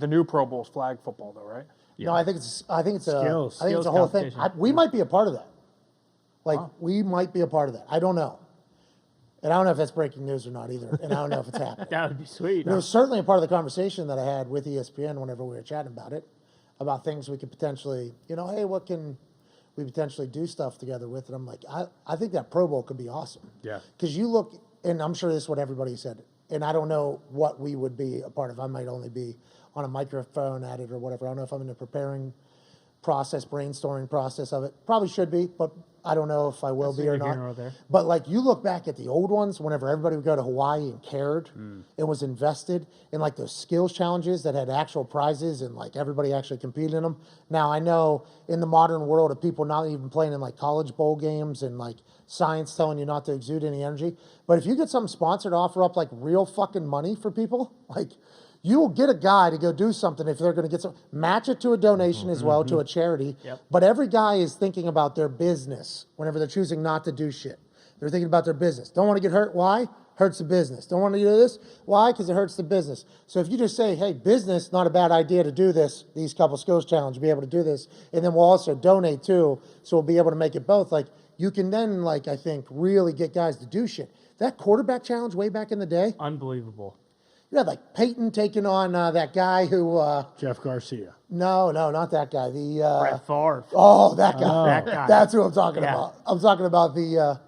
the new Pro Bowl is flag football, though, right? Yeah. No, I think it's skills. I think it's a whole thing. We might be a part of that. We might be a part of that. I don't know. And I don't know if that's breaking news or not either. And I don't know if it's happening. That would be sweet. It was certainly a part of the conversation that I had with ESPN whenever we were chatting about it, about things we could potentially, hey, what can we potentially do stuff together with? And I'm like, I think that Pro Bowl could be awesome. Yeah. Because you look, and I'm sure this is what everybody said, and I don't know what we would be a part of. I might only be on a microphone at it or whatever. I don't know if I'm in the preparing process, brainstorming process of it. Probably should be, but I don't know if I will be or not. But you look back at the old ones, whenever everybody would go to Hawaii and cared and was invested in those skills challenges that had actual prizes and everybody actually competed in them. Now I know in the modern world of people not even playing in college bowl games and science telling you not to exude any energy. But if you get something sponsored to offer up real fucking money for people, you will get a guy to go do something if they're going to get some, match it to a donation as well, to a charity. Yep. But every guy is thinking about their business whenever they're choosing not to do shit. They're thinking about their business. Don't want to get hurt. Why? Hurts the business. Don't want to do this. Why? Because it hurts the business. So if you just say, hey, business, not a bad idea to do this, these couple skills challenge, be able to do this, and then we'll also donate too, so we'll be able to make it both. You can then, I think, really get guys to do shit. That quarterback challenge way back in the day. Unbelievable. You had Peyton taking on that guy who... Jeff Garcia. No, not that guy. The Brett Favre. Oh, that guy. That guy. That's who I'm talking about. I'm talking about the...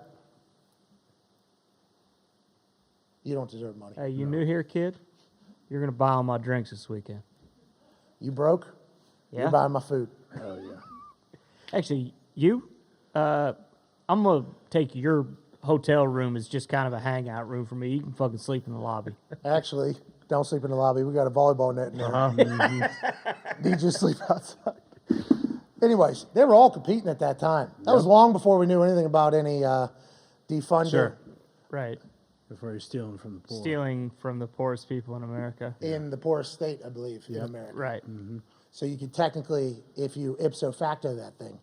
You don't deserve money. Hey, you new here, kid? You're going to buy all my drinks this weekend. You broke? Yeah. You're buying my food. Oh, yeah. Actually, I'm going to take your hotel room as just kind of a hangout room for me. You can fucking sleep in the lobby. Actually, don't sleep in the lobby. We got a volleyball net in there. Need you to sleep outside. Anyways, they were all competing at that time. That was long before we knew anything about any defunding. Sure. Right. Before you're stealing from the poor. Stealing from the poorest people in America. In the poorest state, I believe, in America. Right. Mm-hmm. So you could technically, if you ipso facto that thing,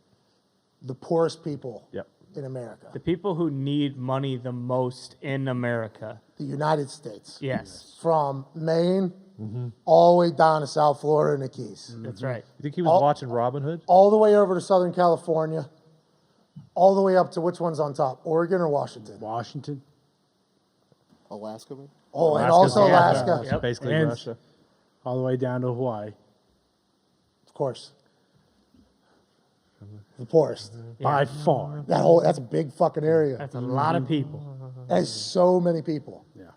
the poorest people in America. The people who need money the most in America. The United States. Yes. From Maine all the way down to South Florida and the Keys. That's right. You think he was watching Robin Hood? All the way over to Southern California. All the way up to which one's on top? Oregon or Washington? Washington. Alaska, maybe? Oh, and also Alaska. Yep. Basically And Russia. All the way down to Hawaii. Of course. The poorest. By far. That's a big fucking area. That's a lot of people. That's so many people. Yeah.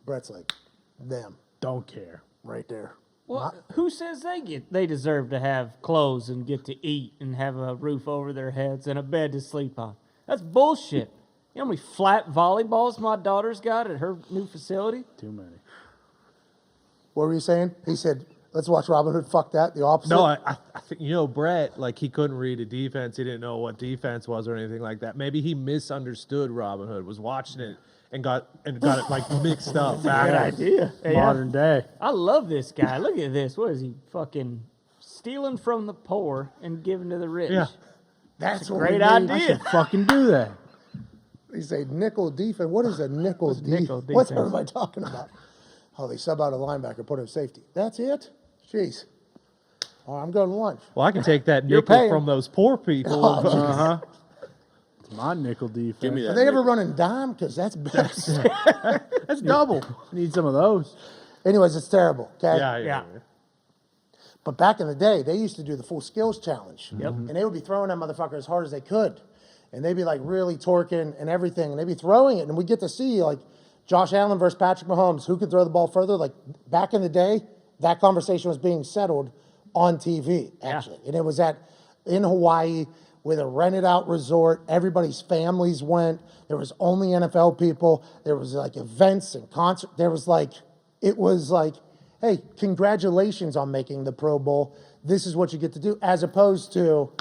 Brett's like, them, Don't care. right there. Well, who says they deserve to have clothes and get to eat and have a roof over their heads and a bed to sleep on? That's bullshit. You know how many flat volleyballs my daughter's got at her new facility? Too many. What were you saying? He said, let's watch Robin Hood. Fuck that. The opposite. No, I think, Brett, he couldn't read a defense. He didn't know what defense was or anything like that. Maybe he misunderstood Robin Hood, was watching it and got it mixed up. Good idea. Modern day. I love this guy. Look at this. What is he fucking stealing from the poor and giving to the rich? Yeah. That's what Great we need. idea. I should fucking do that. He said nickel defense. What is a nickel nickel defense? What's defense? everybody talking about? Oh, they sub out a linebacker, put him safety. That's it? Jeez. Oh, I'm going to lunch. Well, I can take that You're nickel paying. from those poor people. Uh-huh. It's my nickel defense. Give me that. Are they ever running dime? Because that's best. That's double. Need some of those. Anyways, it's terrible. Okay. Yeah. But back in the day, they used to do the full skills challenge. Yep. And they would be throwing that motherfucker as hard as they could. And they'd be really torquing and everything. And they'd be throwing it. And we get to see Josh Allen versus Patrick Mahomes, who could throw the ball further. Back in the day, that conversation was being settled on TV, actually. And it was in Hawaii with a rented out resort. Everybody's families went. There was only NFL people. There was events and concerts. There was it was hey, congratulations on making the Pro Bowl. This is what you get to do, as opposed to,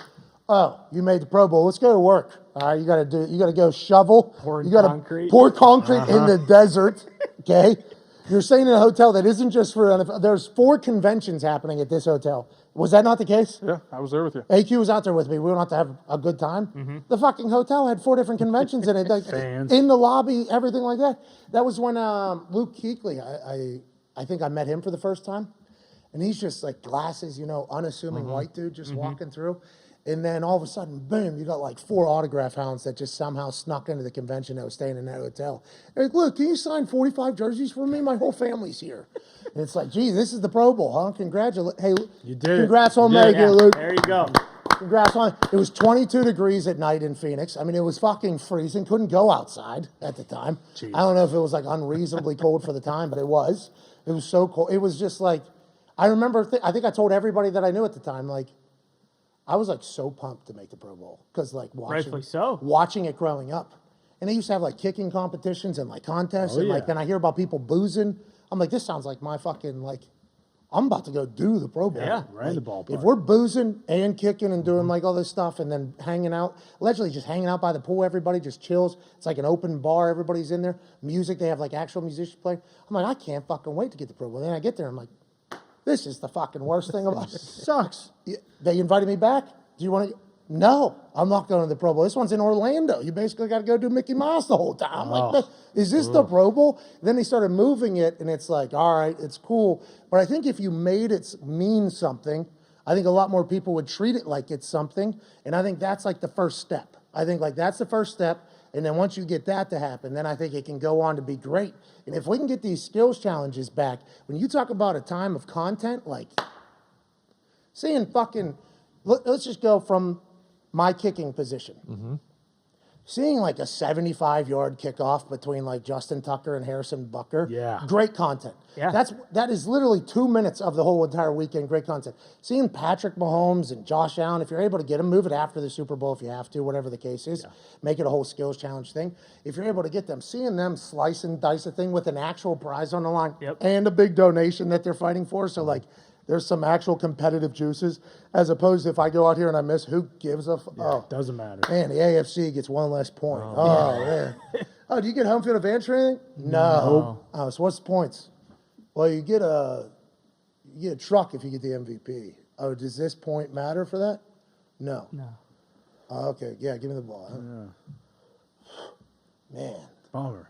oh, you made the Pro Bowl. Let's go to work. All right, you got to go shovel. Pour concrete. Pour concrete in the desert. Okay, you're staying in a hotel that isn't just for NFL. There's 4 conventions happening at this hotel. Was that not the case? Yeah, I was there with you. AQ was out there with me. We went out to have a good time. Mm-hmm. The fucking hotel had 4 different conventions in it. Fans. In the lobby, everything like that. That was when Luke Kuechly, I think I met him for the first time. And he's just like glasses, unassuming Mm-hmm. white dude just walking through. And then all of a sudden, boom, you got like 4 autograph hounds that just somehow snuck into the convention that was staying in that hotel. They're like, look, can you sign 45 jerseys for me? My whole family's here. And it's like, gee, this is the Pro Bowl, huh? Congratulations. Hey, You did it. congrats on You did it. making it, Yeah, Luke. there you go. Congrats on it. It was 22 degrees at night in Phoenix. I mean, it was fucking freezing. Couldn't go outside at the time. Jeez. I don't know if it was like unreasonably cold for the time, but it was. It was so cold. It was just like, I remember, I think I told everybody that I knew at the time, like, I was like so pumped to make the Pro Bowl because like Rightfully so. watching it growing up. And they used to have like kicking competitions and like contests. And like yeah. then I hear about people boozing. I'm like, this sounds like my fucking like, I'm about to go do the Pro Bowl. Yeah. Right in the ballpark. If we're boozing and kicking and doing like all this stuff and then hanging out, allegedly just hanging out by the pool, everybody just chills. It's like an open bar, everybody's in there. Music, they have like actual musicians playing. I'm like, I can't fucking wait to get the Pro Bowl. Then I get there, I'm like, this is the fucking worst thing about it. Sucks. They invited me back. Do you want to? No, I'm not going to the Pro Bowl. This one's in Orlando. You basically got to go do Mickey Mouse the whole time. I'm like, is this the Pro Bowl? Then they started moving it, and it's like, all right, it's cool. But I think if you made it mean something, I think a lot more people would treat it like it's something. And I think that's like the first step. I think like that's the first step. And then once you get that to happen, then I think it can go on to be great. And if we can get these skills challenges back, when you talk about a time of content, like seeing fucking, let's just go from my kicking position. Seeing like a 75-yard kickoff between like Justin Tucker and Harrison Bucker. Yeah. Great content. Yeah. That is literally 2 minutes of the whole entire weekend. Great content. Seeing Patrick Mahomes and Josh Allen, if you're able to get them, move it after the Super Bowl if you have to, whatever the case is. Make it a whole skills challenge thing. If you're able to get them, seeing them slice and dice a thing with an actual prize on the line Yep. and a big donation that they're fighting for. So like there's some actual competitive juices as opposed to if I go out here and I miss, who gives a oh. Doesn't matter. Man, the AFC gets one less point. Oh, man. Oh, do you get home field advantage or anything? No. Oh, so what's the points? Well, you get a truck if you get the MVP. Oh, does this point matter for that? No. No. Oh, okay, yeah, give me the ball. Huh? Man, Bummer.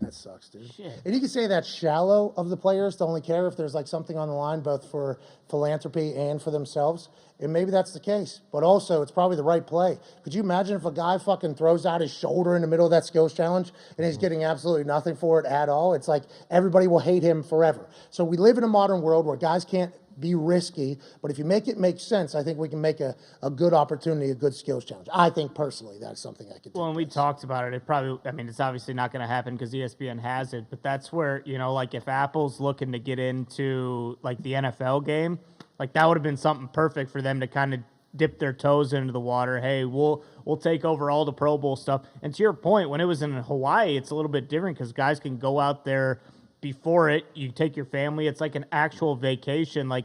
that sucks, dude. Shit. And you can say that's shallow of the players to only care if there's like something on the line, both for philanthropy and for themselves. And maybe that's the case. But also, it's probably the right play. Could you imagine if a guy fucking throws out his shoulder in the middle of that skills challenge and he's getting absolutely nothing for it at all? It's like everybody will hate him forever. So we live in a modern world where guys can't be risky, but if you make it make sense, I think we can make a good opportunity, a good skills challenge. I think personally that's something I could do. Well, and we talked about it. It probably, I mean, it's obviously not going to happen because ESPN has it, but that's where, like if Apple's looking to get into like the NFL game, like that would have been something perfect for them to kind of dip their toes into the water. Hey, we'll take over all the Pro Bowl stuff. And to your point, when it was in Hawaii, it's a little bit different because guys can go out there before it. You take your family. It's like an actual vacation. Like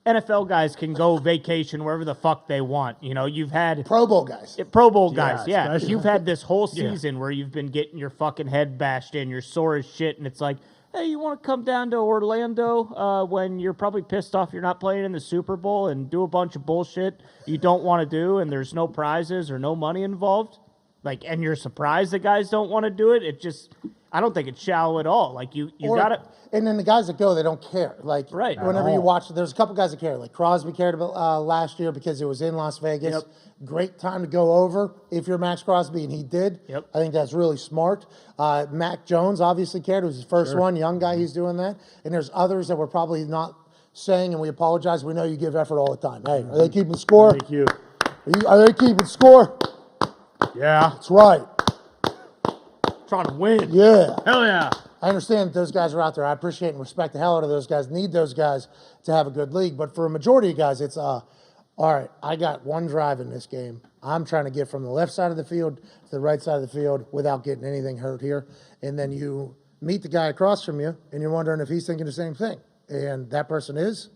NFL guys can go vacation wherever the fuck they want. You've had Pro Bowl guys. Pro Bowl guys, yeah. especially. You've had this whole season where you've been getting your fucking head bashed in, you're sore as shit, and it's like, hey, you want to come down to Orlando when you're probably pissed off you're not playing in the Super Bowl and do a bunch of bullshit you don't want to do and there's no prizes or no money involved? Like, and you're surprised that guys don't want to do it? It just, I don't think it's shallow at all. Like, you got to... And then the guys that go, they don't care. Like, Right. whenever you watch, there's a couple guys that care. Like, Crosby cared about last year because it was in Las Vegas. Yep. Great time to go over if you're Max Crosby, and he did. Yep. I think that's really smart. Mac Jones obviously cared. It was his first one. Young guy, he's doing that. And there's others that we're probably not saying, and we apologize. We know you give effort all the time. Hey, are they keeping score? Thank you. Are they keeping score? Yeah. That's right. Trying to win. Yeah. Hell yeah. I understand that those guys are out there. I appreciate and respect the hell out of those guys. Need those guys to have a good league. But for a majority of guys, it's, all right, I got one drive in this game. I'm trying to get from the left side of the field to the right side of the field without getting anything hurt here. And then you meet the guy across from you, and you're wondering if he's thinking the same thing. And that person is,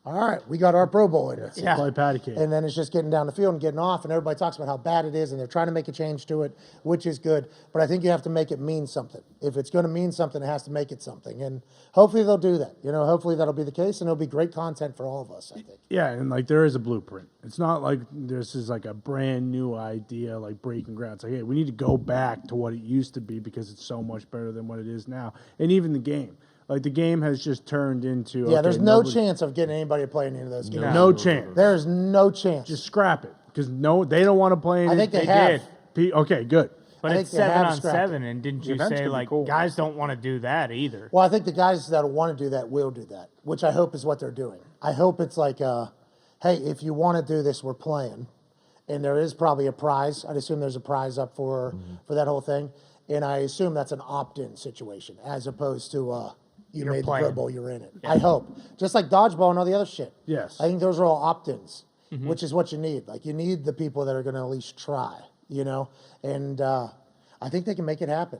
all right, we got our Pro Bowl in us. Yeah. Play patty cake. And then it's just getting down the field and getting off, and everybody talks about how bad it is, and they're trying to make a change to it, which is good. But I think you have to make it mean something. If it's going to mean something, it has to make it something. And hopefully they'll do that. Hopefully that'll be the case, and it'll be great content for all of us, I think. Yeah, and like there is a blueprint. It's not like this is like a brand new idea, like breaking ground. It's like, hey, we need to go back to what it used to be because it's so much better than what it is now. And even the game. Like the game has just turned into. Yeah, okay, there's no nobody- chance of getting anybody to play any of those games. No chance. There's no chance. Just scrap it because they don't want to play. I think they They have. did. Okay, good. But I it's think they 7 have on scrapped 7, and didn't you event's say gonna be like cool. guys don't want to do that either? Well, I think the guys that want to do that will do that, which I hope is what they're doing. I hope it's like, hey, if you want to do this, we're playing, and there is probably a prize. I'd assume there's a prize up for that whole thing, and I assume that's an opt-in situation as opposed to you made the Pro playing. Bowl, you're in it. I hope, just like dodgeball and all the other shit. Yes. I think those are all opt-ins, which is what you need. Like you need the people that are going to at least try, and I think they can make it happen.